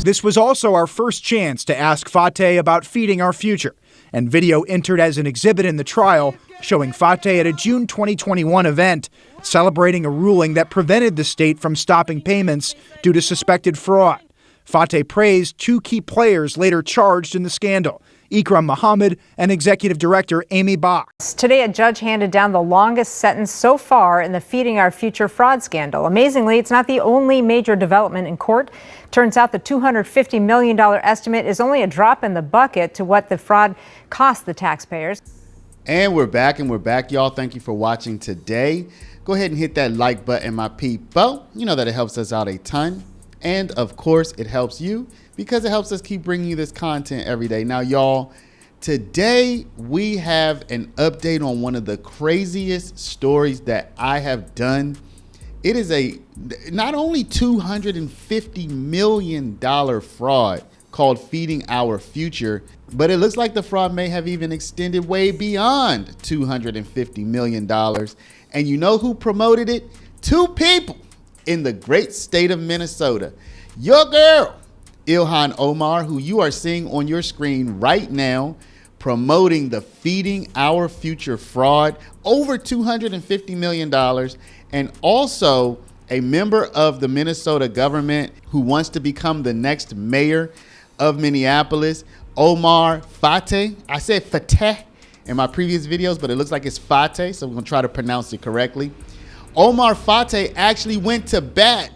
This was also our first chance to ask Fateh about feeding our future, and video entered as an exhibit in the trial showing Fateh at a June 2021 event celebrating a ruling that prevented the state from stopping payments due to suspected fraud. Fateh praised two key players later charged in the scandal, Ikram Muhammad and Executive Director Amy Box. Today, a judge handed down the longest sentence so far in the Feeding Our Future fraud scandal. Amazingly, it's not the only major development in court. Turns out the $250 million estimate is only a drop in the bucket to what the fraud cost the taxpayers. And we're back, y'all. Thank you for watching today. Go ahead and hit that like button, my people. You know that it helps us out a ton. And of course, it helps you because it helps us keep bringing you this content every day. Now, y'all, today we have an update on one of the craziest stories that I have done. It is a not only $250 million fraud called Feeding Our Future, but it looks like the fraud may have even extended way beyond $250 million. And you know who promoted it? Two people in the great state of Minnesota. Your girl, Ihan Omar, who you are seeing on your screen right now, promoting the Feeding Our Future fraud, over $250 million, and also a member of the Minnesota government who wants to become the next mayor of Minneapolis, Omar Fateh. I said Fateh in my previous videos, but it looks like it's Fateh, so we're gonna try to pronounce it correctly. Omar Fateh actually went to bat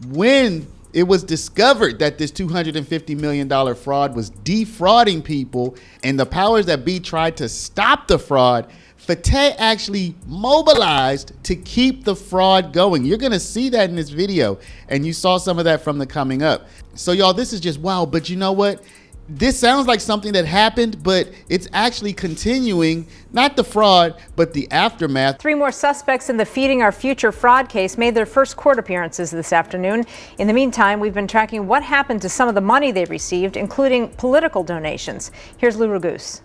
when it was discovered that this $250 million fraud was defrauding people, and the powers that be tried to stop the fraud. Fateh actually mobilized to keep the fraud going. You're gonna see that in this video, and you saw some of that from the coming up. So y'all, this is just wow, but you know what? This sounds like something that happened, but it's actually continuing, not the fraud, but the aftermath. Three more suspects in the Feeding Our Future fraud case made their first court appearances this afternoon. In the meantime, we've been tracking what happened to some of the money they received, including political donations. Here's Lou Ragoose.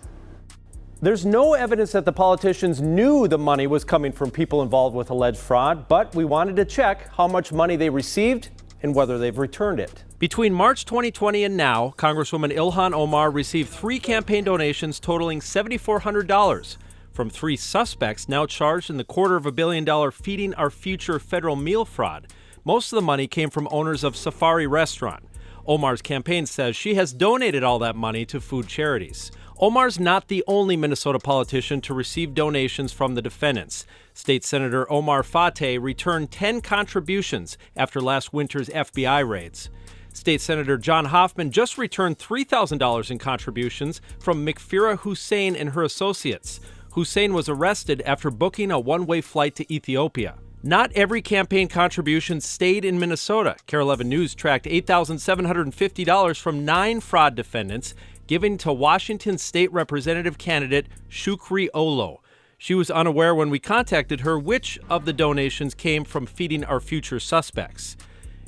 There's no evidence that the politicians knew the money was coming from people involved with alleged fraud, but we wanted to check how much money they received and whether they've returned it. Between March 2020 and now, Congresswoman Ilhan Omar received three campaign donations totaling $7,400 from three suspects now charged in the $250 million Feeding Our Future federal meal fraud. Most of the money came from owners of Safari Restaurant. Omar's campaign says she has donated all that money to food charities. Omar's not the only Minnesota politician to receive donations from the defendants. State Senator Omar Fateh returned 10 contributions after last winter's FBI raids. State Senator John Hoffman just returned $3,000 in contributions from Mikfira Hussein and her associates. Hussein was arrested after booking a one-way flight to Ethiopia. Not every campaign contribution stayed in Minnesota. KARE 11 News tracked $8,750 from 9 fraud defendants, given to Washington State Representative candidate Shukri Olo. She was unaware when we contacted her which of the donations came from Feeding Our Future suspects.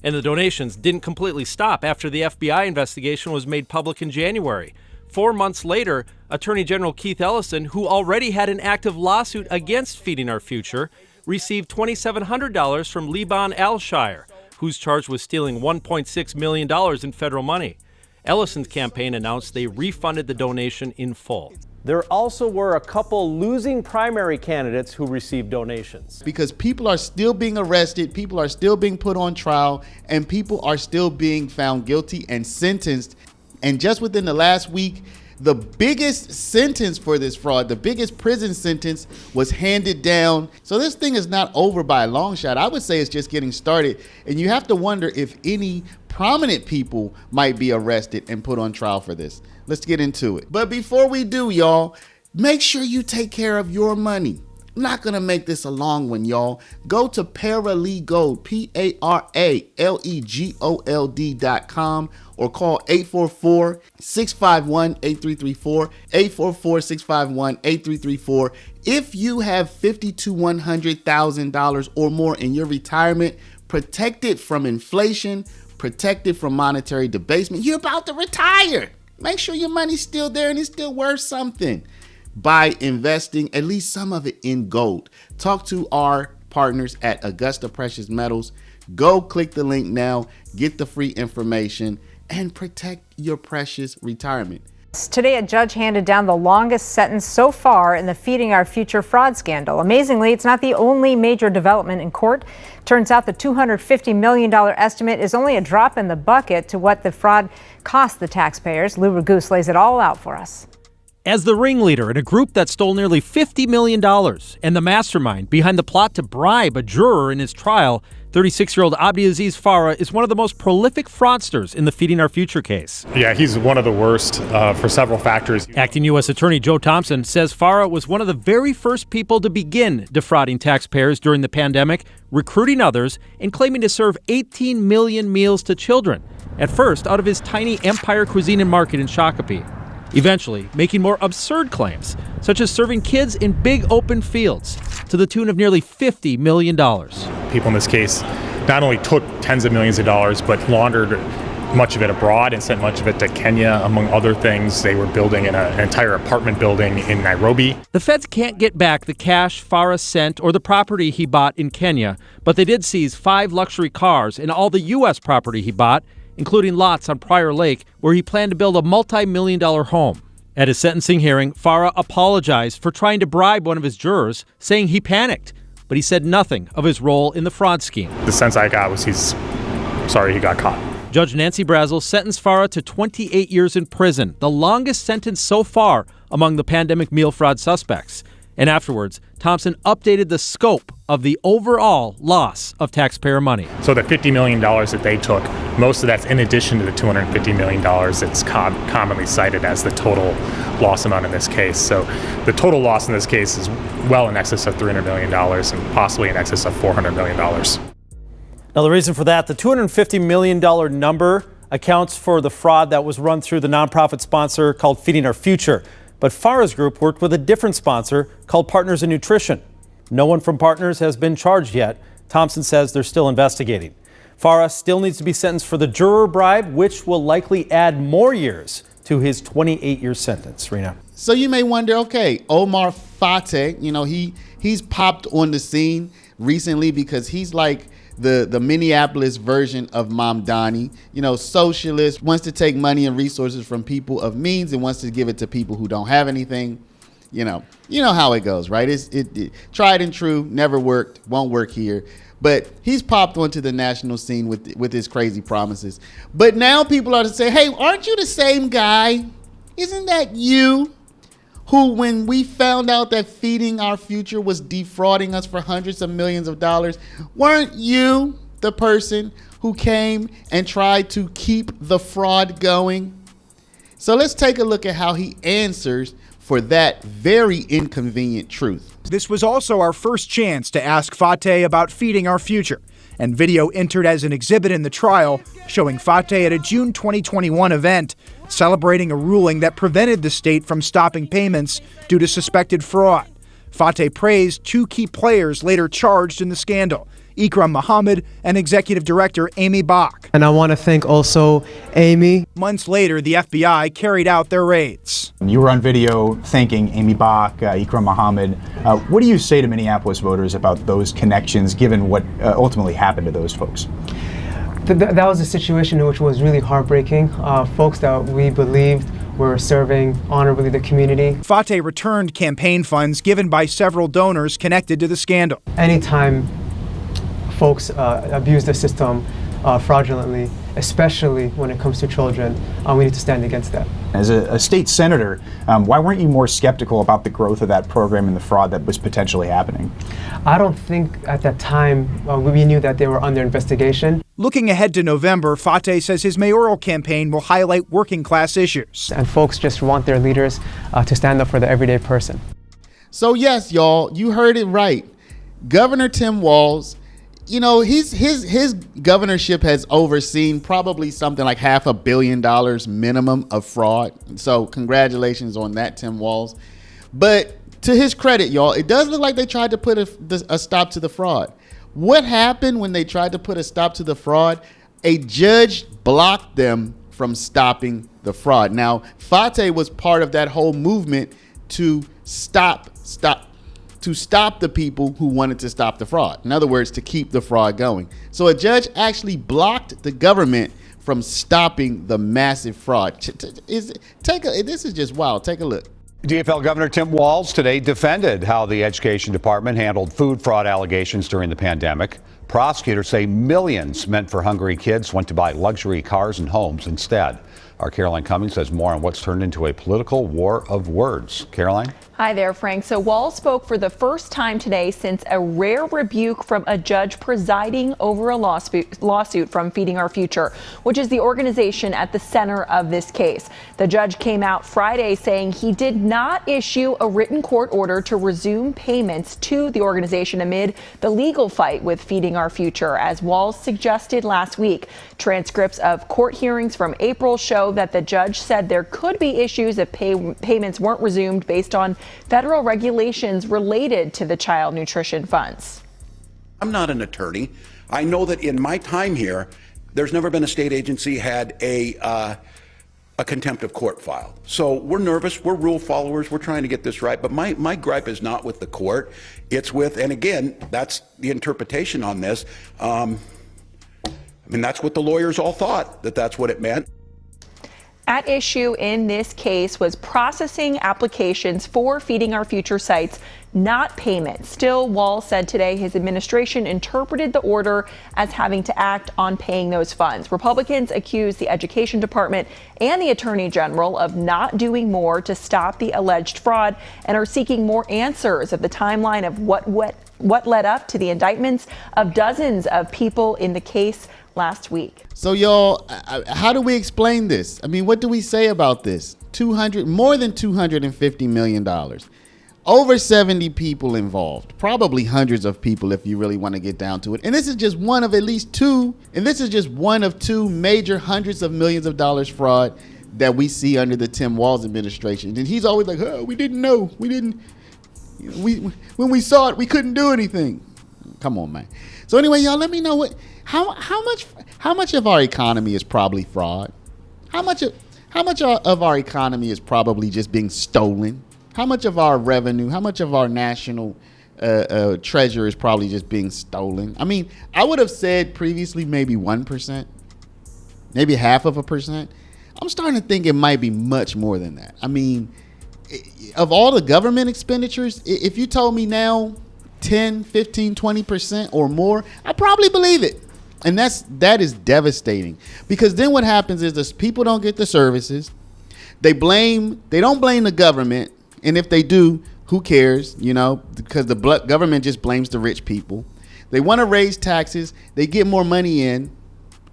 And the donations didn't completely stop after the FBI investigation was made public in January. 4 months later, Attorney General Keith Ellison, who already had an active lawsuit against Feeding Our Future, received $2,700 from Liban Alshire, who's charged with stealing $1.6 million in federal money. Ellison's campaign announced they refunded the donation in full. There also were a couple losing primary candidates who received donations. Because people are still being arrested, people are still being put on trial, and people are still being found guilty and sentenced. And just within the last week, the biggest sentence for this fraud, the biggest prison sentence, was handed down. So this thing is not over by a long shot. I would say it's just getting started. And you have to wonder if any prominent people might be arrested and put on trial for this. Let's get into it. But before we do, y'all, make sure you take care of your money. I'm not gonna make this a long one, y'all. Go to Paralegold, PARALEGOLD.com, or call 844-651-8334, 844-651-8334. If you have $50,000 to $100,000 or more in your retirement, protected from inflation, protected from monetary debasement, you're about to retire. Make sure your money's still there and it's still worth something by investing at least some of it in gold. Talk to our partners at Augusta Precious Metals. Go click the link now, get the free information, and protect your precious retirement. Today, a judge handed down the longest sentence so far in the Feeding Our Future fraud scandal. Amazingly, it's not the only major development in court. Turns out the $250 million estimate is only a drop in the bucket to what the fraud cost the taxpayers. Lou Ragoose lays it all out for us. As the ringleader in a group that stole nearly $50 million and the mastermind behind the plot to bribe a juror in his trial, 36-year-old Abdi Aziz Farah is one of the most prolific fraudsters in the Feeding Our Future case. Yeah, he's one of the worst for several factors. Acting U.S. Attorney Joe Thompson says Farah was one of the very first people to begin defrauding taxpayers during the pandemic, recruiting others, and claiming to serve 18 million meals to children, at first out of his tiny Empire Cuisine and Market in Shakopee. Eventually, making more absurd claims, such as serving kids in big open fields, to the tune of nearly $50 million. People in this case not only took tens of millions of dollars, but laundered much of it abroad and sent much of it to Kenya, among other things. They were building an entire apartment building in Nairobi. The feds can't get back the cash Farah sent or the property he bought in Kenya, but they did seize 5 luxury cars and all the U.S. property he bought, including lots on Prior Lake, where he planned to build a multi-million-dollar home. At his sentencing hearing, Farah apologized for trying to bribe one of his jurors, saying he panicked, but he said nothing of his role in the fraud scheme. The sense I got was he's sorry he got caught. Judge Nancy Brazel sentenced Farah to 28 years in prison, the longest sentence so far among the pandemic meal fraud suspects. And afterwards, Thompson updated the scope of the overall loss of taxpayer money. So the $50 million that they took, most of that's in addition to the $250 million that's commonly cited as the total loss amount in this case. So the total loss in this case is well in excess of $300 million and possibly in excess of $400 million. Now, the reason for that, the $250 million number accounts for the fraud that was run through the nonprofit sponsor called Feeding Our Future. But Farah's group worked with a different sponsor called Partners in Nutrition. No one from Partners has been charged yet. Thompson says they're still investigating. Farah still needs to be sentenced for the juror bribe, which will likely add more years to his 28-year sentence. Rena. So you may wonder, okay, Omar Fateh, he's popped on the scene recently because he's like the Minneapolis version of Mamdani, socialist, wants to take money and resources from people of means and wants to give it to people who don't have anything. You know how it goes, right? It tried and true, never worked, won't work here. But he's popped onto the national scene with his crazy promises. But now people are to say, hey, aren't you the same guy? Isn't that you who, when we found out that Feeding Our Future was defrauding us for hundreds of millions of dollars, weren't you the person who came and tried to keep the fraud going? So let's take a look at how he answers for that very inconvenient truth. This was also our first chance to ask Fateh about Feeding Our Future, and video entered as an exhibit in the trial showing Fateh at a June 2021 event celebrating a ruling that prevented the state from stopping payments due to suspected fraud. Fateh praised 2 key players later charged in the scandal, Ikram Muhammad and Executive Director Amy Bach. And I want to thank also Amy. Months later, the FBI carried out their raids. You were on video thanking Amy Bach, Ikram Muhammad. What do you say to Minneapolis voters about those connections, given what ultimately happened to those folks? That was a situation which was really heartbreaking. Folks that we believed were serving honorably the community. Fateh returned campaign funds given by several donors connected to the scandal. Anytime folks abuse the system fraudulently, especially when it comes to children, we need to stand against that. As a state senator, why weren't you more skeptical about the growth of that program and the fraud that was potentially happening? I don't think at that time we knew that they were under investigation. Looking ahead to November, Fateh says his mayoral campaign will highlight working class issues. And folks just want their leaders to stand up for the everyday person. So yes, y'all, you heard it right. Governor Tim Walz, his governorship has overseen probably something like $500 million minimum of fraud. So congratulations on that, Tim Walz. But to his credit, y'all, it does look like they tried to put a stop to the fraud. What happened when they tried to put a stop to the fraud? A judge blocked them from stopping the fraud. Now, Fateh was part of that whole movement to stop the people who wanted to stop the fraud. In other words, to keep the fraud going. So a judge actually blocked the government from stopping the massive fraud. This is just wild. Take a look. DFL Governor Tim Walz today defended how the Education Department handled food fraud allegations during the pandemic. Prosecutors say millions meant for hungry kids went to buy luxury cars and homes instead. Our Caroline Cummings has more on what's turned into a political war of words. Caroline? Hi there, Frank. So Walz spoke for the first time today since a rare rebuke from a judge presiding over a lawsuit from Feeding Our Future, which is the organization at the center of this case. The judge came out Friday saying he did not issue a written court order to resume payments to the organization amid the legal fight with Feeding Our Future, as Walz suggested last week. Transcripts of court hearings from April show that the judge said there could be issues if payments weren't resumed based on federal regulations related to the child nutrition funds. I'm not an attorney. I know that in my time here, there's never been a state agency had a contempt of court file. So we're nervous, we're rule followers, we're trying to get this right, but my gripe is not with the court, it's with, and again, that's the interpretation on this. I mean, that's what the lawyers all thought, that's what it meant. At issue in this case was processing applications for Feeding Our Future sites, not payments. Still, Walz said today his administration interpreted the order as having to act on paying those funds. Republicans accuse the Education Department and the Attorney General of not doing more to stop the alleged fraud and are seeking more answers of the timeline of what led up to the indictments of dozens of people in the case last week. So y'all, how do we explain this? I mean, what do we say about this? More than $250 million. Over 70 people involved, probably hundreds of people if you really want to get down to it. And this is just one of at least two, and this is just one of two major hundreds of millions of dollars fraud that we see under the Tim Walz administration. And he's always like, oh, we didn't know. We didn't, when we saw it, we couldn't do anything. Come on, man. So anyway, y'all, let me know how much of our economy is probably fraud? How much of our economy is probably just being stolen? How much of our revenue, how much of our national treasure is probably just being stolen? I mean, I would have said previously maybe 1%, maybe 0.5%. I'm starting to think it might be much more than that. I mean, of all the government expenditures, if you told me now 10, 15, 20% or more, I probably believe it. And that is devastating, because then what happens is this: people don't get the services. They don't blame the government. And if they do, who cares? You know, because the government just blames the rich people. They want to raise taxes. They get more money in,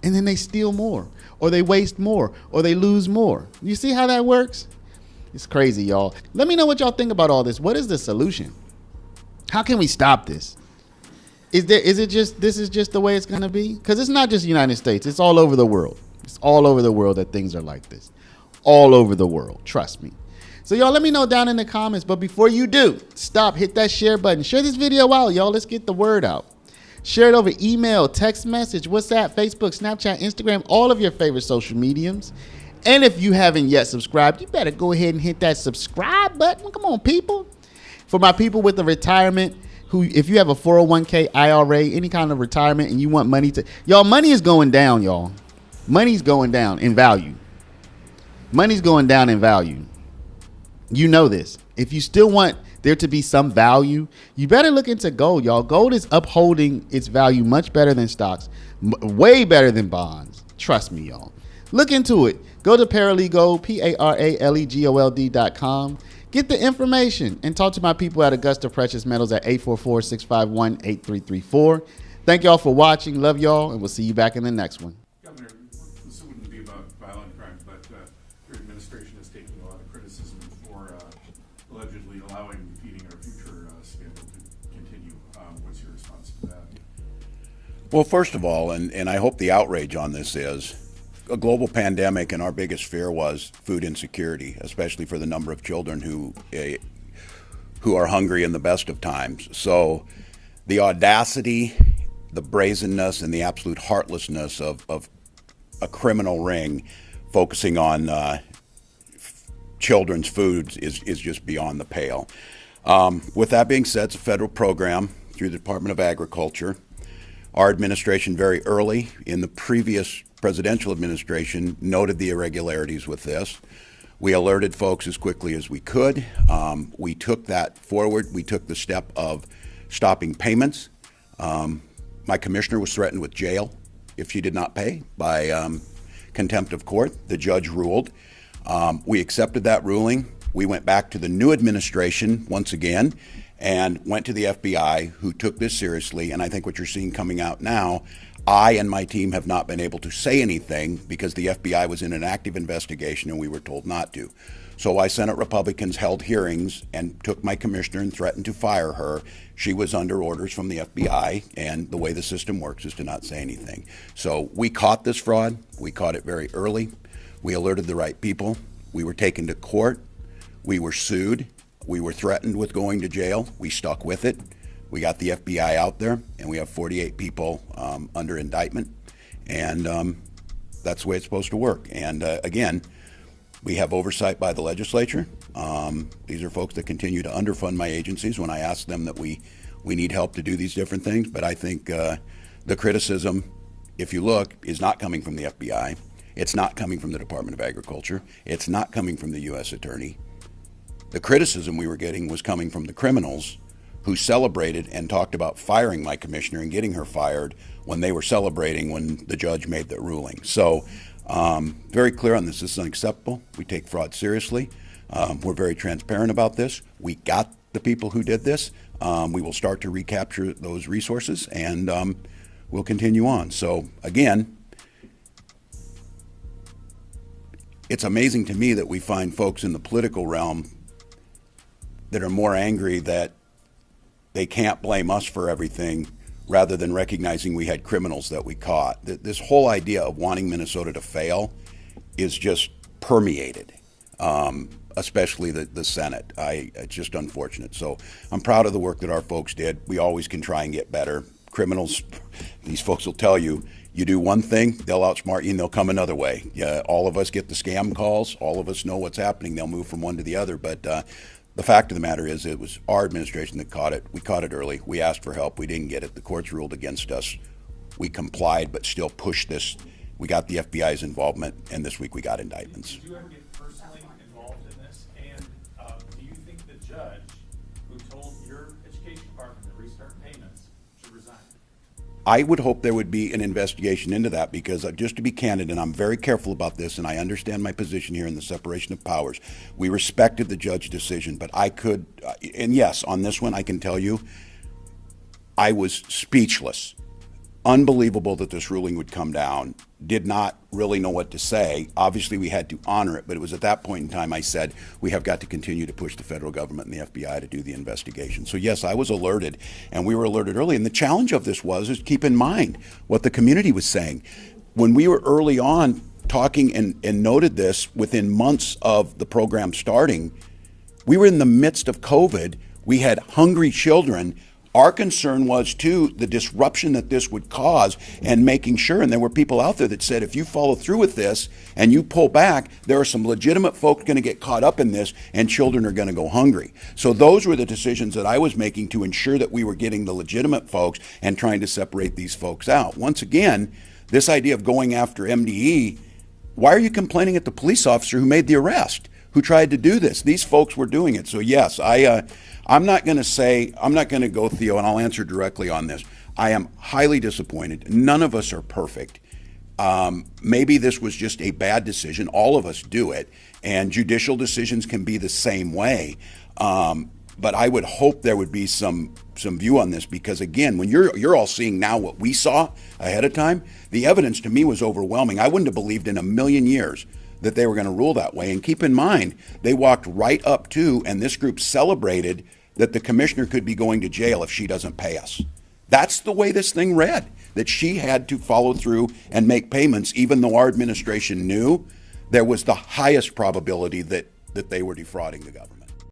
and then they steal more, or they waste more, or they lose more. You see how that works? It's crazy, y'all. Let me know what y'all think about all this. What is the solution? How can we stop this? This is just the way it's going to be? Because it's not just the United States. It's all over the world. It's all over the world that things are like this. All over the world. Trust me. So y'all, let me know down in the comments. But before you do, hit that share button. Share this video out, y'all. Let's get the word out. Share it over email, text message, WhatsApp, Facebook, Snapchat, Instagram, all of your favorite social mediums. And if you haven't yet subscribed, you better go ahead and hit that subscribe button. Come on, people. For my people with the retirement, if you have a 401k, IRA, any kind of retirement, and you want money money is going down, y'all. Money's going down in value. Money's going down in value. You know this. If you still want there to be some value, you better look into gold, y'all. Gold is upholding its value much better than stocks, way better than bonds. Trust me, y'all. Look into it. Go to Paralegold, PARALEGOLD.com. Get the information and talk to my people at Augusta Precious Metals at 844-651-8334. Thank y'all for watching. Love y'all, and we'll see you back in the next one. Governor, this wouldn't be about violent crime, but your administration is taking a lot of criticism for allegedly allowing the Feeding Our Future scandal to continue. What's your response to that? Well, first of all, and I hope the outrage on this is, a global pandemic, and our biggest fear was food insecurity, especially for the number of children who are hungry in the best of times. So the audacity, the brazenness, and the absolute heartlessness of a criminal ring focusing on children's foods is just beyond the pale. With that being said, it's a federal program through the Department of Agriculture. Our administration very early in the previous presidential administration noted the irregularities with this. We alerted folks as quickly as we could. We took that forward. We took the step of stopping payments. My commissioner was threatened with jail if she did not pay by contempt of court. The judge ruled. We accepted that ruling. We went back to the new administration once again and went to the FBI, who took this seriously. And I think what you're seeing coming out now, I and my team have not been able to say anything because the FBI was in an active investigation and we were told not to. So why Senate Republicans held hearings and took my commissioner and threatened to fire her. She was under orders from the FBI, and the way the system works is to not say anything. So we caught this fraud. We caught it very early. We alerted the right people. We were taken to court. We were sued. We were threatened with going to jail. We stuck with it. We got the FBI out there, and we have 48 people under indictment, and that's the way it's supposed to work. And again, we have oversight by the legislature. These are folks that continue to underfund my agencies when I ask them that we need help to do these different things. But I think the criticism, if you look, is not coming from the FBI. It's not coming from the Department of Agriculture. It's not coming from the U.S. Attorney. The criticism we were getting was coming from the criminals who celebrated and talked about firing my commissioner and getting her fired when they were celebrating when the judge made the ruling. So very clear on this. This is unacceptable. We take fraud seriously. We're very transparent about this. We got the people who did this. We will start to recapture those resources, and we'll continue on. So again, it's amazing to me that we find folks in the political realm that are more angry that they can't blame us for everything rather than recognizing we had criminals that we caught. This whole idea of wanting Minnesota to fail is just permeated, especially the Senate. It's just unfortunate. So I'm proud of the work that our folks did. We always can try and get better. Criminals, these folks will tell you, you do one thing, they'll outsmart you and they'll come another way. All of us get the scam calls. All of us know what's happening. They'll move from one to the other. But the fact of the matter is it was our administration that caught it. We caught it early. We asked for help. We didn't get it. The courts ruled against us. We complied, but still pushed this. We got the FBI's involvement, and this week we got indictments. Did you ever get personally involved in this? And do you think the judge who told your education department to restart payments should resign? I would hope there would be an investigation into that because just to be candid, and I'm very careful about this, and I understand my position here in the separation of powers, we respected the judge's decision, but I could, and yes, on this one I can tell you, I was speechless. Unbelievable that this ruling would come down. Did not really know what to say. Obviously, we had to honor it, but it was at that point in time I said, we have got to continue to push the federal government and the FBI to do the investigation. So yes, I was alerted, and we were alerted early. And the challenge of this is keep in mind what the community was saying. When we were early on talking and noted this within months of the program starting, we were in the midst of COVID. We had hungry children. Our concern was, too, the disruption that this would cause and making sure, and there were people out there that said, if you follow through with this and you pull back, there are some legitimate folks going to get caught up in this and children are going to go hungry. So those were the decisions that I was making to ensure that we were getting the legitimate folks and trying to separate these folks out. Once again, this idea of going after MDE, why are you complaining at the police officer who made the arrest, who tried to do this? These folks were doing it. So yes, I'm not going to go, Theo, and I'll answer directly on this. I am highly disappointed. None of us are perfect. Maybe this was just a bad decision. All of us do it, and judicial decisions can be the same way. But I would hope there would be some view on this because, again, when you're all seeing now what we saw ahead of time, the evidence to me was overwhelming. I wouldn't have believed in a million years that they were going to rule that way. And keep in mind, they walked right up to, and this group celebrated that the commissioner could be going to jail if she doesn't pay us. That's the way this thing read, that she had to follow through and make payments, even though our administration knew there was the highest probability that they were defrauding the government.